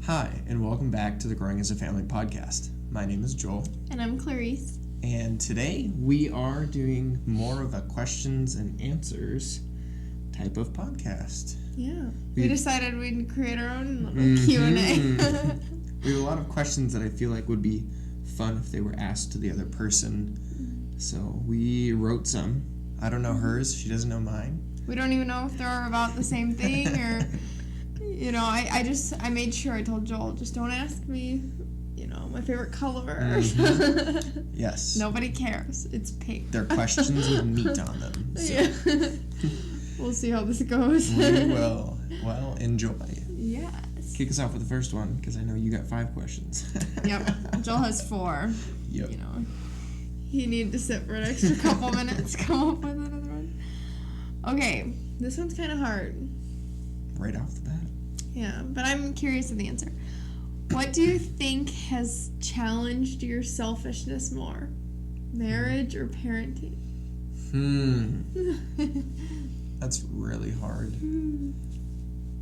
Hi, and welcome back to the Growing as a Family podcast. My name is Joel. And I'm Clarice. And today we are doing more of a questions and answers type of podcast. Yeah. We decided we'd create our own little Q&A. We have a lot of questions that I feel like would be fun if they were asked to the other person. So we wrote some. I don't know hers. She doesn't know mine. We don't even know if they're about the same thing or... You know, I made sure I told Joel, just don't ask me, my favorite color. Yes. Nobody cares. It's pink. They're questions with meat on them. So. Yeah. We'll see how this goes. We will. Well, enjoy. Yes. Kick us off with the first one, because I know you got 5 questions. Yep. Joel has 4. Yep. He needed to sit for an extra couple minutes, come up with another one. Okay. This one's kind of hard. Right off the bat. Yeah, but I'm curious of the answer. What do you think has challenged your selfishness more? Marriage or parenting? That's really hard.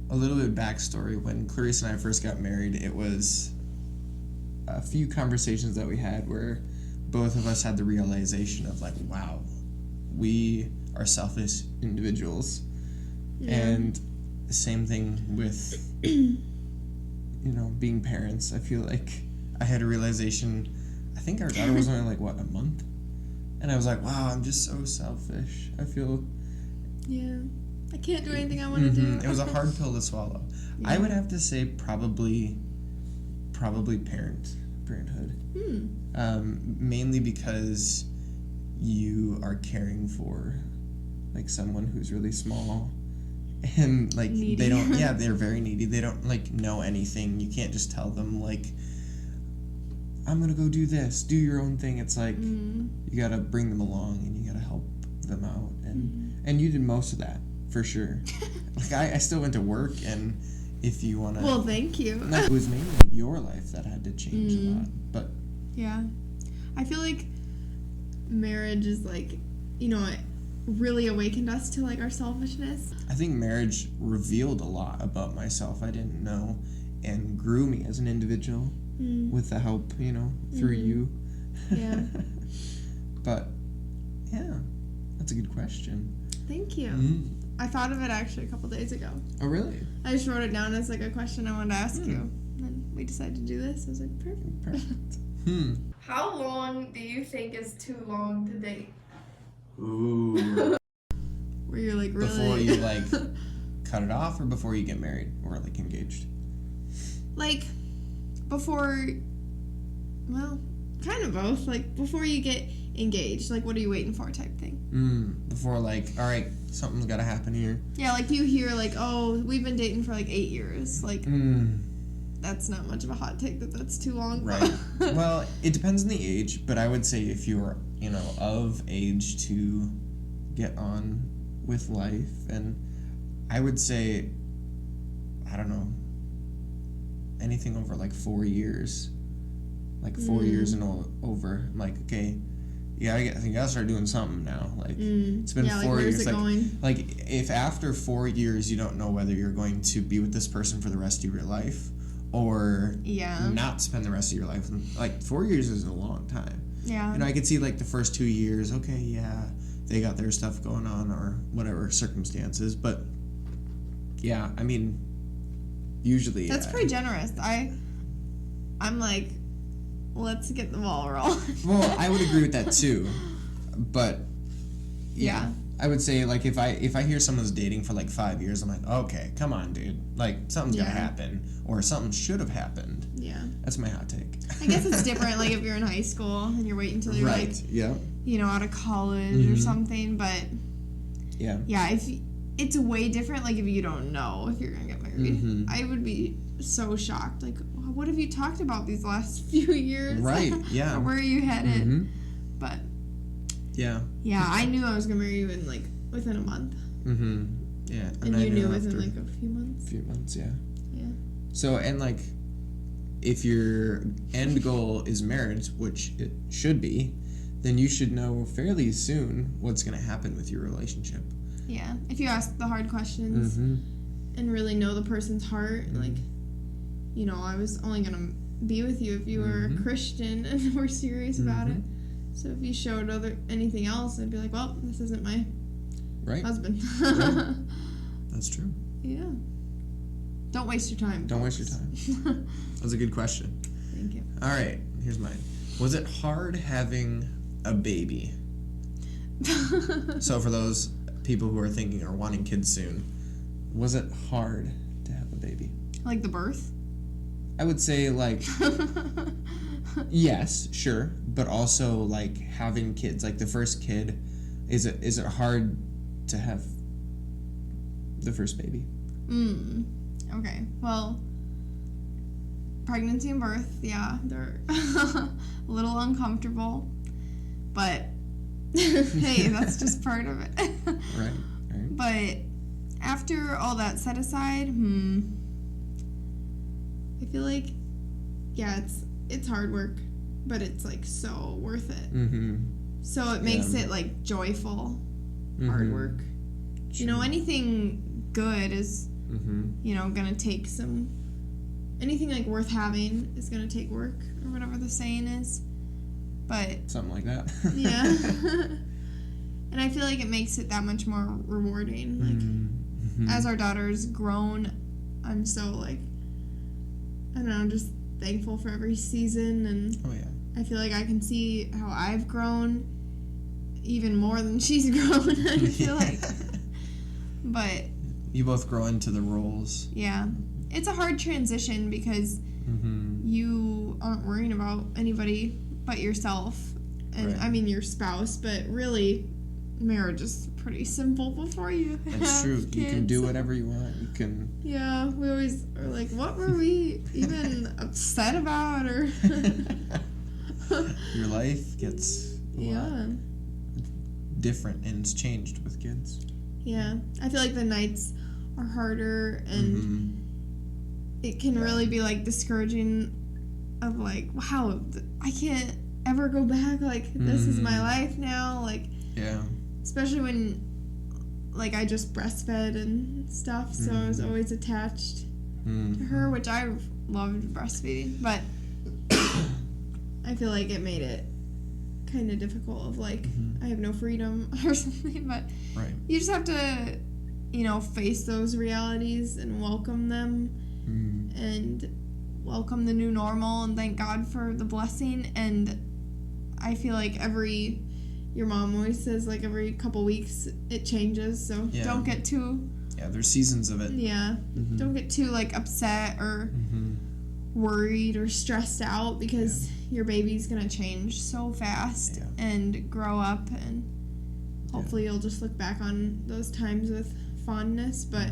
A little bit of backstory. When Clarice and I first got married, it was a few conversations that we had where both of us had the realization of like, wow, we are selfish individuals. Yeah. And the same thing with, being parents. I feel like I had a realization, I think our daughter was only a month? And I was like, wow, I'm just so selfish. I feel... Yeah. I can't do anything I want to do. It was a hard pill to swallow. Yeah. I would have to say probably parenthood. Mainly because you are caring for someone who's really small. And needy. They don't they're very needy. They don't know anything. You can't just tell them I'm gonna go do this, do your own thing. It's you gotta bring them along and you gotta help them out, and you did most of that for sure. I still went to work, and if you wanna, well, thank you. It was mainly your life that had to change a lot. But yeah, I feel like marriage is it really awakened us to our selfishness. I think marriage revealed a lot about myself I didn't know, and grew me as an individual with the help, through you. Yeah. But yeah, that's a good question. Thank you. I thought of it actually a couple days ago. Oh, really? I just wrote it down as a question I wanted to ask you. And then we decided to do this. I was like, perfect. How long do you think is too long to date? Ooh. Where you're really... Before you cut it off, or before you get married or engaged? Before, well, kind of both. Before you get engaged, what are you waiting for type thing. Before all right, something's got to happen here. Yeah, you hear oh, we've been dating for 8 years. That's not much of a hot take that's too long. Right. Well, it depends on the age, but I would say if you're, of age to get on with life, and I would say, I don't know, anything over 4 years. 4 years and over. I'm okay, you gotta start doing something now. It's been 4 years. Where's it going? If after 4 years you don't know whether you're going to be with this person for the rest of your life, or not spend the rest of your life. 4 years is a long time. Yeah. I could see the first 2 years, okay, yeah, they got their stuff going on or whatever circumstances, but yeah, I mean, usually that's pretty generous. I'm let's get the ball rolling. Well, I would agree with that too, but yeah. I would say if I hear someone's dating for 5 years, I'm okay, come on, dude. Something's gonna happen, or something should have happened. Yeah. That's my hot take. I guess it's different if you're in high school and you're waiting until you're out of college or something, but yeah, if it's way different if you don't know if you're gonna get married. I would be so shocked. What have you talked about these last few years? Right. Yeah. Or where are you headed? But yeah, I knew I was gonna marry you in within a month. Yeah. And you knew within a few months. Few months, yeah. Yeah. So, and if your end goal is marriage, which it should be, then you should know fairly soon what's gonna happen with your relationship. Yeah. If you ask the hard questions and really know the person's heart, I was only going to be with you if you were a Christian and were serious about it. So if you showed anything else, I'd be like, well, this isn't my husband. Right. That's true. Yeah. Don't waste your time. Don't waste your time. That's a good question. Thank you. All right, here's mine. Was it hard having a baby? So for those people who are thinking or wanting kids soon, was it hard to have a baby? Like the birth? I would say, like, yes, sure, but also, like, having kids, like the first kid, is it hard to have the first baby? Okay, well, pregnancy and birth, yeah, they're a little uncomfortable, but hey, that's just part of it. Right. But after all that set aside, I feel like, yeah, it's hard work, but it's, like, so worth it. So it makes it, like, joyful hard work. True. Anything good is, gonna take anything, like, worth having is gonna take work, or whatever the saying is. But something like that. Yeah. And I feel like it makes it that much more rewarding. Like, as our daughter's grown, I'm so, like, I don't know, just thankful for every season, and I feel like I can see how I've grown even more than she's grown, I feel like. But you both grow into the roles. Yeah. It's a hard transition because you aren't worrying about anybody but yourself. And I mean your spouse, but really marriage is pretty simple before you have That's true. kids. You can do whatever you want. You can. Yeah, we always are like, what were we even upset about? Or your life gets different, and it's changed with kids. Yeah, I feel like the nights are harder, and it can really be, like, discouraging of, like, wow, I can't ever go back, like, this is my life now, like, especially when, like, I just breastfed and stuff, so I was always attached to her, which I loved breastfeeding, but I feel like it made it kind of difficult of, like, I have no freedom or something, but you just have to, face those realities and welcome them and welcome the new normal and thank God for the blessing. And I feel like your mom always says, like, every couple weeks it changes, so don't get too... Yeah, there's seasons of it. Yeah. Don't get too, like, upset or worried or stressed out because your baby's gonna change so fast and grow up, and hopefully you'll just look back on those times with fondness. But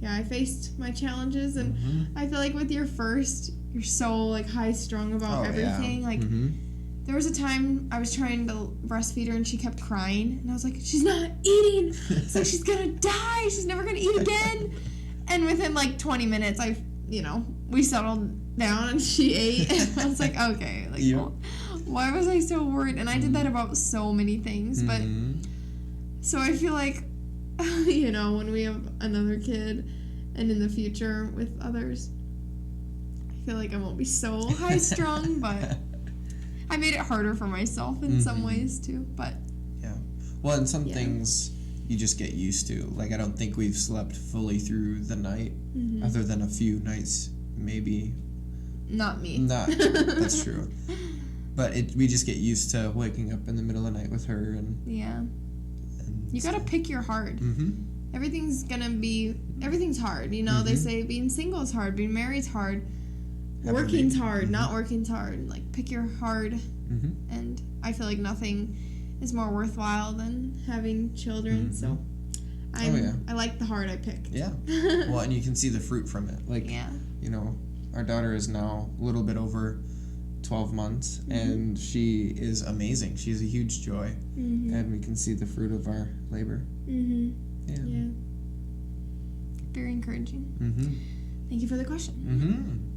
I faced my challenges, and I feel like with your first, you're so, like, high strung about everything. Like, there was a time I was trying to breastfeed her and she kept crying, and I was like, she's not eating, it's like she's gonna die, she's never gonna eat again. And within, like, 20 minutes we settled down and she ate, and I was like, okay, like, why was I so worried? And I did that about so many things. But so I feel like when we have another kid and in the future with others, I feel like I won't be so high strung, but I made it harder for myself in some ways too. But well, and some things you just get used to. Like, I don't think we've slept fully through the night, other than a few nights, maybe. Not me. That's true. But we just get used to waking up in the middle of the night with her, and you gotta pick your hard. Everything's hard. They say being single is hard, being married's hard, working's hard, not working's hard. Like, pick your hard. And I feel like nothing is more worthwhile than having children. So I like the hard I picked. Yeah. Well, and you can see the fruit from it. Like, our daughter is now a little bit over 12 months, and she is amazing. She's a huge joy, and we can see the fruit of our labor. Yeah. Very encouraging. Thank you for the question.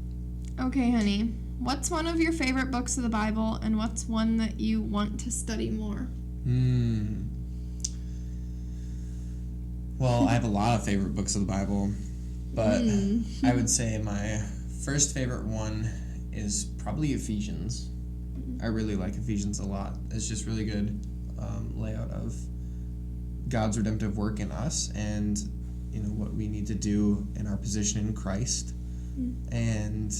Okay, honey. What's one of your favorite books of the Bible, and what's one that you want to study more? Well, I have a lot of favorite books of the Bible, but I would say my first favorite one is probably Ephesians. I really like Ephesians a lot. It's just really good layout of God's redemptive work in us and, you know, what we need to do in our position in Christ. And,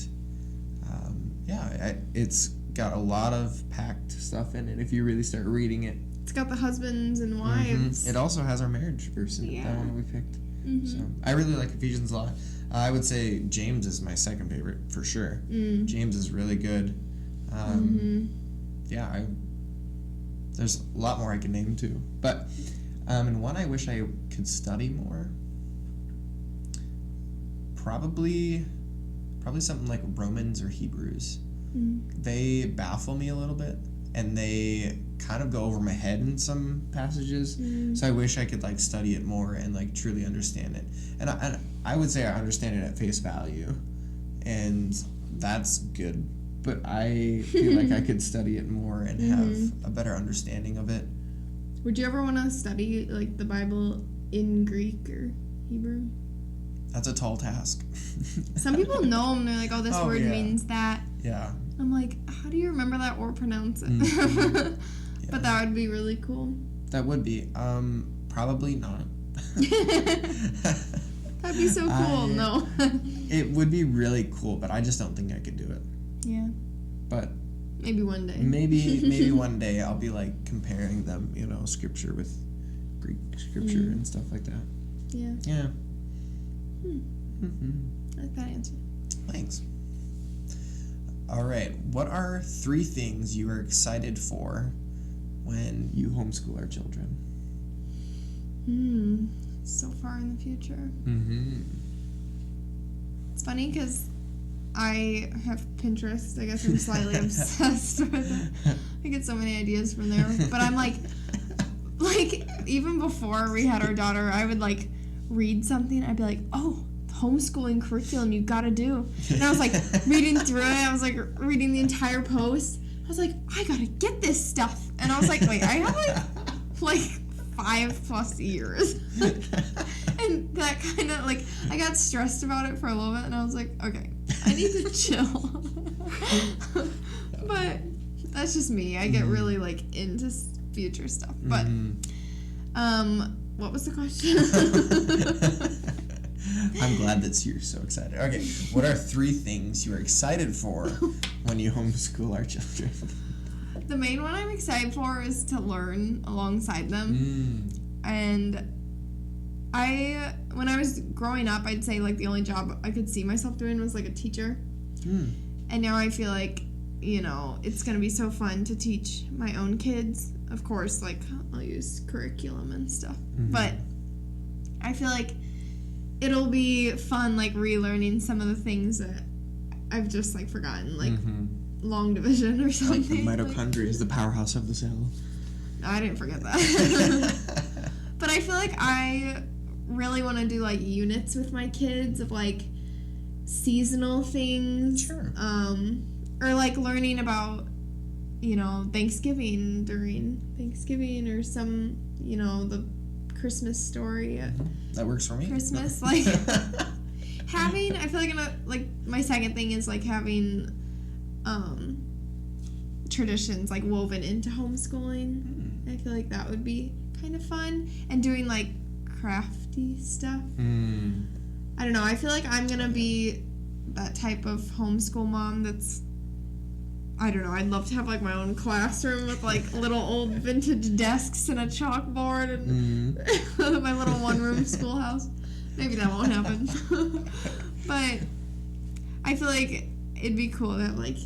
it's got a lot of packed stuff in it if you really start reading it. It's got the husbands and wives. It also has our marriage verse in it, that one we picked. So I really like Ephesians a lot. I would say James is my second favorite for sure. James is really good. There's a lot more I can name too. But and one I wish I could study more. Probably something like Romans or Hebrews. They baffle me a little bit, and they kind of go over my head in some passages. So I wish I could like study it more and like truly understand it. And I would say I understand it at face value, and that's good. But I feel like I could study it more and have a better understanding of it. Would you ever want to study like the Bible in Greek or Hebrew? That's a tall task. Some people know them. They're like, oh, this word means that. Yeah. I'm like, how do you remember that or pronounce it? But that would be really cool. That would be. Probably not. That'd be so cool. No. It would be really cool, but I just don't think I could do it. Yeah. But maybe one day. Maybe one day I'll be like comparing them, you know, scripture with Greek scripture and stuff like that. Yeah. Yeah. I like that answer. Thanks. All right. What are 3 things you are excited for when you homeschool our children? So far in the future. It's funny because I have Pinterest. I guess I'm slightly obsessed with it. I get so many ideas from there. But I'm like even before we had our daughter, I would like read something. I'd be like, oh, homeschooling curriculum you gotta do. And I was like reading through it. I was like reading the entire post. I was like, I gotta get this stuff. And I was like, wait, I have like 5+ years. And that kind of like, I got stressed about it for a little bit, and I was like, okay, I need to chill. But that's just me. I get really like into future stuff. But what was the question? I'm glad that you're so excited. Okay, what are 3 things you're excited for when you homeschool our children? The main one I'm excited for is to learn alongside them. And when I was growing up, I'd say like the only job I could see myself doing was like a teacher. And now I feel like, you know, it's going to be so fun to teach my own kids. Of course, like I'll use curriculum and stuff. But I feel like it'll be fun, like relearning some of the things that I've just like forgotten, like long division or something. Like the mitochondria is the powerhouse of the cell. I didn't forget that. But I feel like I really want to do like units with my kids of like seasonal things. Sure. Or like learning about, you know, Thanksgiving during Thanksgiving, or some, you know, the Christmas story. That works for me. Christmas, like having. I feel like my second thing is like having traditions like woven into homeschooling. I feel like that would be kind of fun, and doing like crafty stuff. I don't know. I feel like I'm gonna be that type of homeschool mom that's, I don't know, I'd love to have like my own classroom with like little old vintage desks and a chalkboard and my little one-room schoolhouse. Maybe that won't happen. But I feel like it'd be cool to have like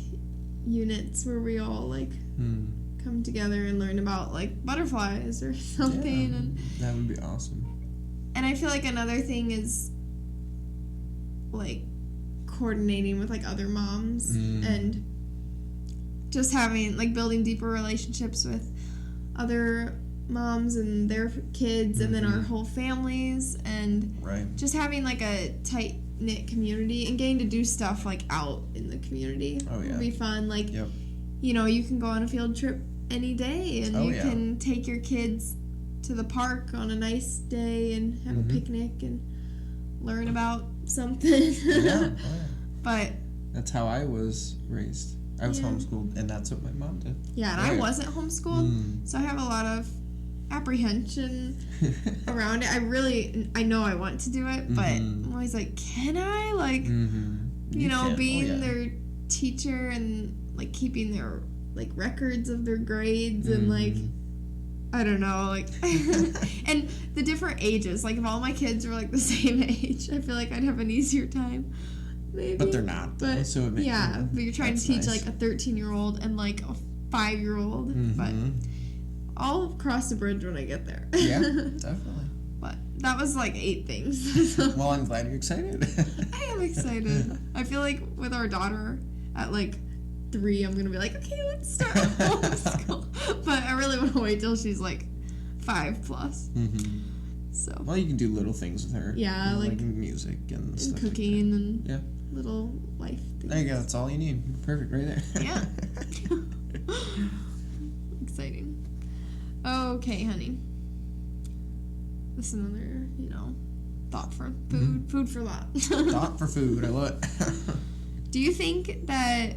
units where we all like come together and learn about like butterflies or something. Yeah, and that would be awesome. And I feel like another thing is like coordinating with like other moms and just having like building deeper relationships with other moms and their kids and then our whole families, and just having like a tight knit community and getting to do stuff like out in the community would be fun. Like you know, you can go on a field trip any day, and you can take your kids to the park on a nice day and have a picnic and learn about something. But That's how I was raised. I was homeschooled, and that's what my mom did. Yeah, and I wasn't homeschooled, so I have a lot of apprehension around it. I know I want to do it, but I'm always like, can I? Like, you know, being their teacher and, like, keeping their, like, records of their grades and, like, I don't know, like, and the different ages. Like, if all my kids were, like, the same age, I feel like I'd have an easier time. Maybe. But they're not, though. But, so but you're trying to teach, like, a 13-year-old and, like, a 5-year-old. But I'll cross the bridge when I get there. Yeah, definitely. But that was, like, 8 things. So. Well, I'm glad you're excited. I am excited. I feel like with our daughter at, like, 3, I'm going to be like, okay, let's start homeschool. But I really want to wait till she's, like, 5 plus. So. Well, you can do little things with her. Yeah, you know, like music and stuff cooking like that. and little life things. There you go. That's all you need. Perfect right there. Yeah. Exciting. Okay, honey. This is another, you know, thought for food. Food for thought. Thought for food. I love it. Do you think that...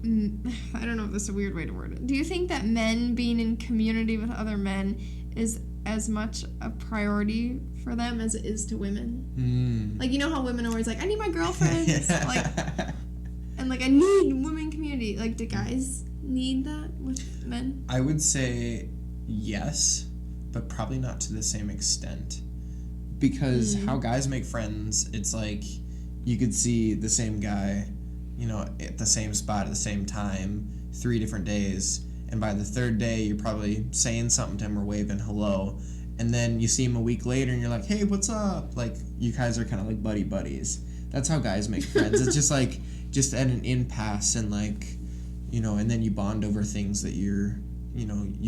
I don't know if this is a weird way to word it. Do you think that men being in community with other men is as much a priority for them as it is to women? Like, you know how women are always like, I need my girlfriends. Like, and like, I need women community. Like, do guys need that with men? I would say yes, but probably not to the same extent. Because how guys make friends, it's like you could see the same guy, you know, at the same spot at the same time 3 different days, and by the 3rd day you're probably saying something to him or waving hello, and then you see him a week later and you're like, hey, what's up? Like, you guys are kind of like buddies. That's how guys make friends. It's just like at an impasse, and like, you know, and then you bond over things that you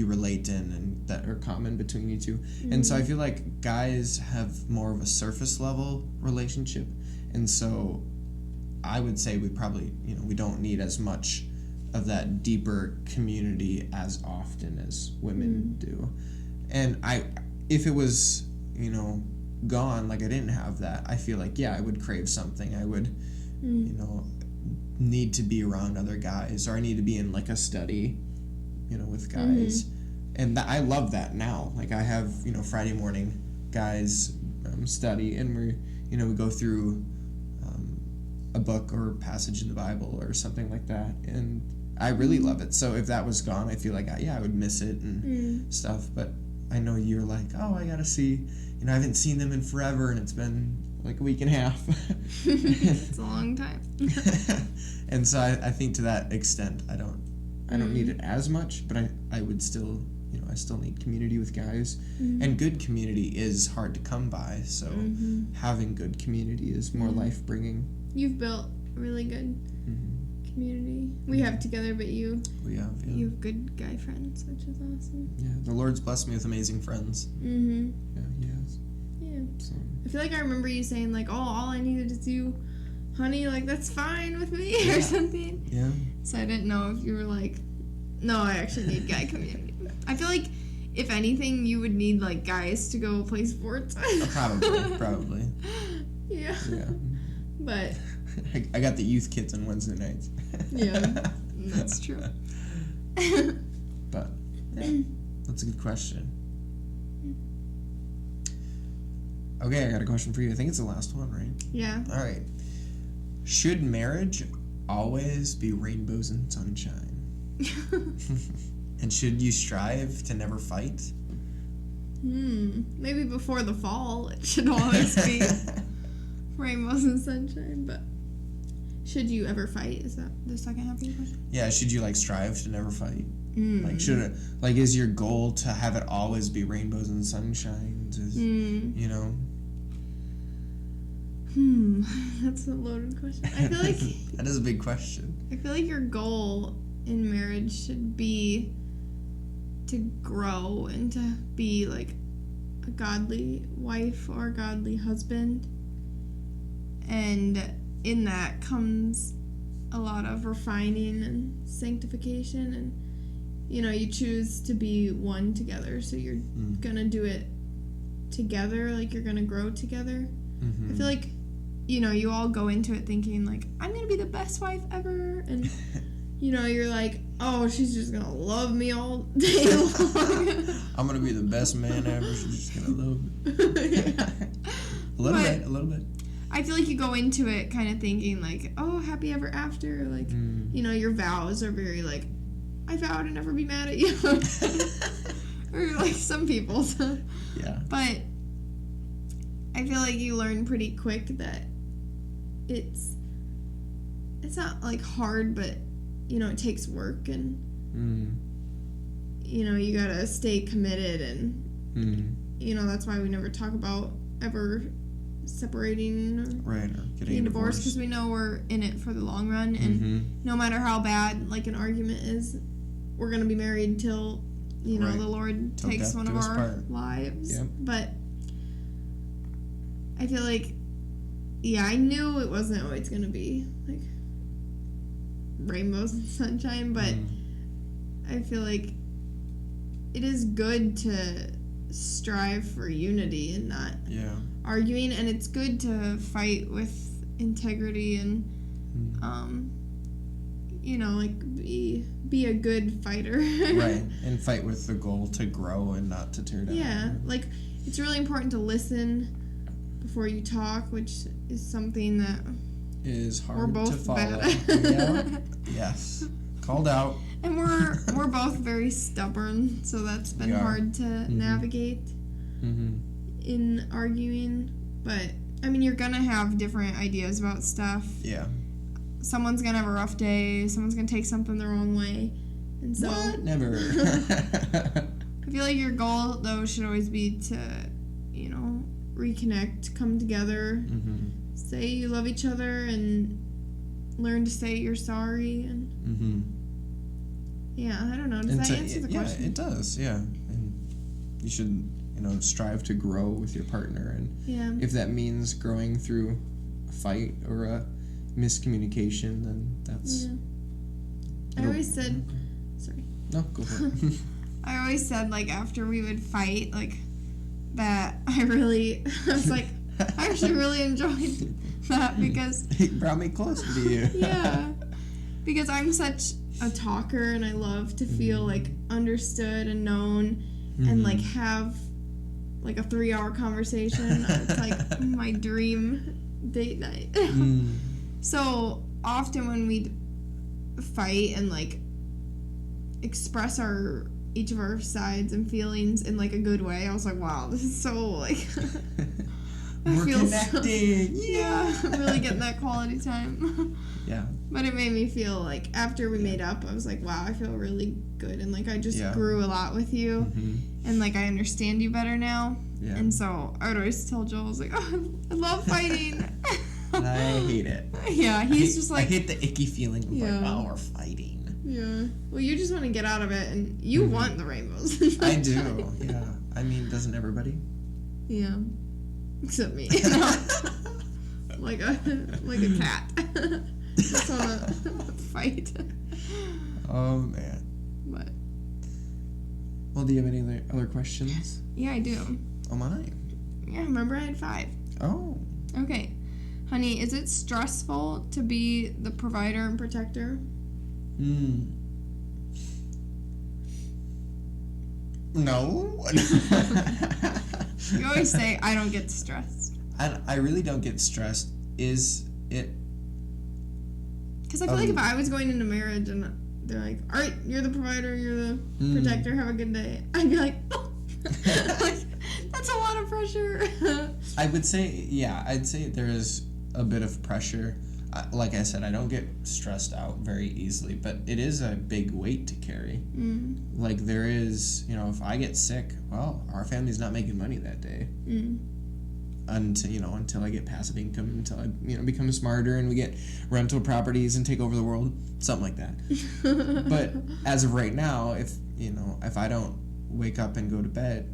relate in and that are common between you two. And so I feel like guys have more of a surface level relationship, and so I would say we probably, you know, we don't need as much of that deeper community as often as women do. And if it was, you know, gone, like I didn't have that, I feel like, yeah, I would crave something. I would, you know, need to be around other guys, or I need to be in like a study, you know, with guys. And I love that now. Like, I have, you know, Friday morning guys study, and we go through a book or a passage in the Bible or something like that, and I really love it. So if that was gone, I feel like I would miss it and stuff. But I know you're like, oh, I gotta see, you know, I haven't seen them in forever, and it's been like a week and a half. It's a long time. And so I think to that extent, I don't need it as much, but I would still, you know, I still need community with guys. And good community is hard to come by, so having good community is more life-bringing. You've built really good community. We have together, but you have good guy friends, which is awesome. Yeah, the Lord's blessed me with amazing friends. Yeah, He has. Yeah. So. I feel like I remember you saying, like, oh, all I needed is you, honey, like, that's fine with me, or something. Yeah. So I didn't know if you were like, no, I actually need guy community. I feel like, if anything, you would need, like, guys to go play sports. Probably. Yeah. But I got the youth kids on Wednesday nights. Yeah, that's true. But yeah, that's a good question. Okay, I got a question for you. I think it's the last one, right? Yeah. All right. Should marriage always be rainbows and sunshine? And should you strive to never fight? Maybe before the fall it should always be rainbows and sunshine, but should you ever fight? Is that the second half of your question? Yeah, should you, like, strive to never fight? Like, should it, like, is your goal to have it always be rainbows and sunshines? You know? That's a loaded question. I feel like that is a big question. I feel like your goal in marriage should be to grow and to be like a godly wife or a godly husband, and in that comes a lot of refining and sanctification, and you know, you choose to be one together, so you're gonna do it together, like you're gonna grow together. I feel like you all go into it thinking, like, I'm going to be the best wife ever. And, you're like, oh, she's just going to love me all day long. I'm going to be the best man ever. She's just going to love me. Yeah. A little bit. I feel like you go into it kind of thinking, like, oh, happy ever after. Like, your vows are very, like, I vow to never be mad at you. Or, like, some people. Yeah. But I feel like you learn pretty quick that it's not, like, hard, but, it takes work, and, you gotta stay committed, and, that's why we never talk about ever separating or getting divorced, because we know we're in it for the long run, and no matter how bad, like, an argument is, we're gonna be married till, the Lord takes one of our lives. Yep. But I feel like, I knew it wasn't always gonna be, like, rainbows and sunshine, but I feel like it is good to strive for unity and not arguing, and it's good to fight with integrity and like be a good fighter. Right, and fight with the goal to grow and not to tear down. Yeah, like, it's really important to listen before you talk, which is something that is hard we're both to follow. Bad Yeah. Yes. Called out. And we're both very stubborn, so that's been hard to navigate in arguing. But I mean, you're gonna have different ideas about stuff. Yeah. Someone's gonna have a rough day. Someone's gonna take something the wrong way, and so what? Never. I feel like your goal though should always be to, reconnect, come together, say you love each other, and learn to say you're sorry. And I don't know. Does that answer the question? Yeah, it does. Yeah, and you should, strive to grow with your partner, and if that means growing through a fight or a miscommunication, then that's. Yeah. I always said, sorry. No, go for it. I always said, like, after we would fight, like, that I was like, I actually really enjoyed that, because it brought me closer to you. Yeah, because I'm such a talker, and I love to feel like understood and known, and like have like a 3-hour conversation. It's like my dream date night. So often when we'd fight and like express each of our sides and feelings in like a good way, I was like, wow, this is so like we're connecting. I'm really getting that quality time. Yeah. But it made me feel like after we made up, I was like, wow, I feel really good, and like I just grew a lot with you, and like I understand you better now. Yeah. And so I would always tell Joel, I was like, oh, I love fighting. And I hate it. Yeah, he's just like, I hate the icky feeling of like, oh, we're fighting. Yeah. Well, you just want to get out of it, and you want the rainbows. I do. Yeah. I mean, doesn't everybody? Yeah. Except me. like a cat. Just want to fight. Oh man. But. Well, do you have any other questions? Yeah, I do. Oh my. Yeah, remember I had 5. Oh. Okay. Honey, is it stressful to be the provider and protector? No. You always say, I don't get stressed. I really don't get stressed. Is it? Because I feel like if I was going into marriage and they're like, all right, you're the provider, you're the protector, have a good day, I'd be like, oh. Like, that's a lot of pressure. I would say, I'd say there is a bit of pressure. Like I said, I don't get stressed out very easily, but it is a big weight to carry. Like there is, if I get sick, well, our family's not making money that day. Until I get passive income, until I, become smarter and we get rental properties and take over the world, something like that. But as of right now, if I don't wake up and go to bed,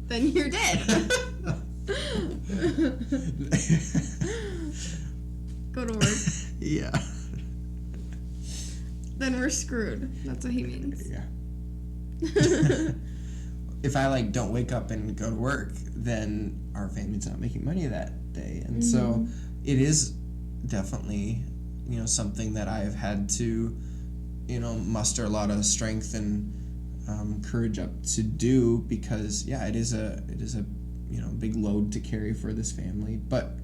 then you're dead. Go to work. Yeah. Then we're screwed. That's what he means. Yeah. if I like don't wake up and go to work, then our family's not making money that day. And so it is definitely, something that I have had to, muster a lot of strength and courage up to do, because it is a big load to carry for this family. But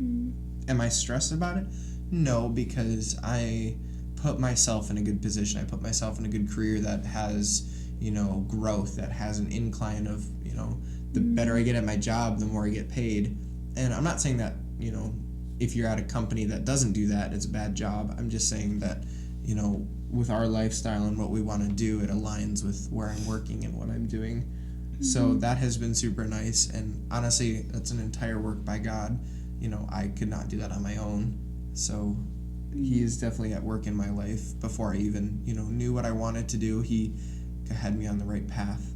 am I stressed about it? No, because I put myself in a good position. I put myself in a good career that has, growth, that has an incline of, the better I get at my job, the more I get paid. And I'm not saying that, if you're at a company that doesn't do that, it's a bad job. I'm just saying that, with our lifestyle and what we want to do, it aligns with where I'm working and what I'm doing. So that has been super nice. And honestly, that's an entire work by God. I could not do that on my own. So he is definitely at work in my life. Before I even, knew what I wanted to do, he had me on the right path.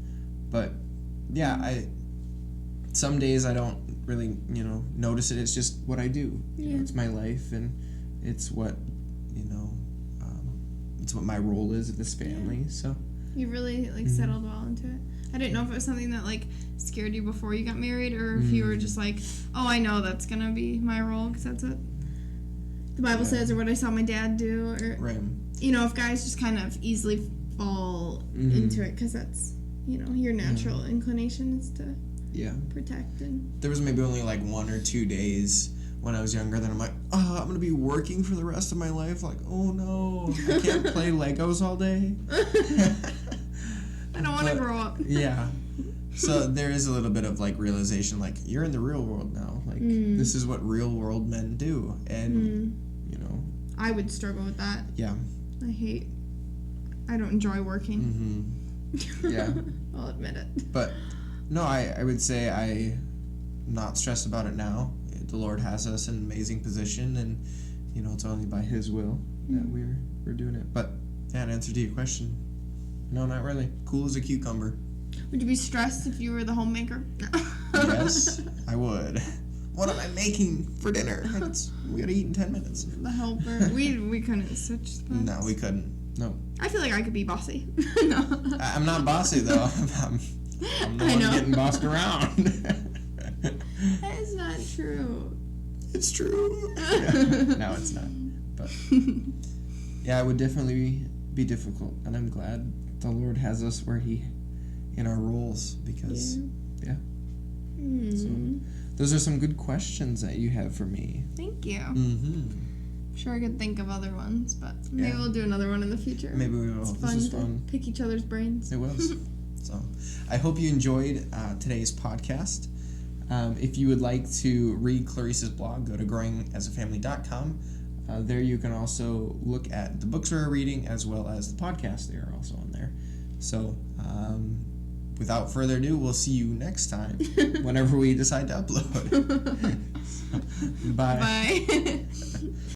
But some days I don't really, notice it. It's just what I do. It's my life, and it's what, it's what my role is in this family. So you really settled well into it. I didn't know if it was something that scared you before you got married, or if you were just like, oh, I know that's gonna be my role because that's what the Bible says, or what I saw my dad do, or if guys just kind of easily fall into it because that's your natural inclination is to protect. And there was maybe only 1 or 2 days when I was younger that I'm like, oh, I'm gonna be working for the rest of my life. Like, oh no, I can't play Legos all day. I don't want to grow up. So there is a little bit of realization, you're in the real world now. This is what real world men do. And I would struggle with that. I don't enjoy working. I'll admit it. But no, I would say I'm not stressed about it now. The Lord has us in an amazing position, and it's only by his will that we're doing it. But in answer to your question, no, not really. Cool as a cucumber. Would you be stressed if you were the homemaker? Yes, I would. What am I making for dinner? We gotta eat in 10 minutes. The helper. We couldn't switch spots. No, we couldn't. No. I feel like I could be bossy. No. I'm not bossy though. I'm the one getting bossed around. That is not true. It's true. No, it's not. But it would definitely be difficult, and I'm glad the Lord has us where he in our roles, because So those are some good questions that you have for me. Thank you. I'm sure I could think of other ones, but maybe we'll do another one in the future. Maybe we will. It's fun to pick each other's brains. It was. So I hope you enjoyed today's podcast. If you would like to read Clarice's blog, go to growingasafamily.com. There you can also look at the books we're reading, as well as the podcast. They are also on there. So without further ado, we'll see you next time whenever we decide to upload. Bye. Bye.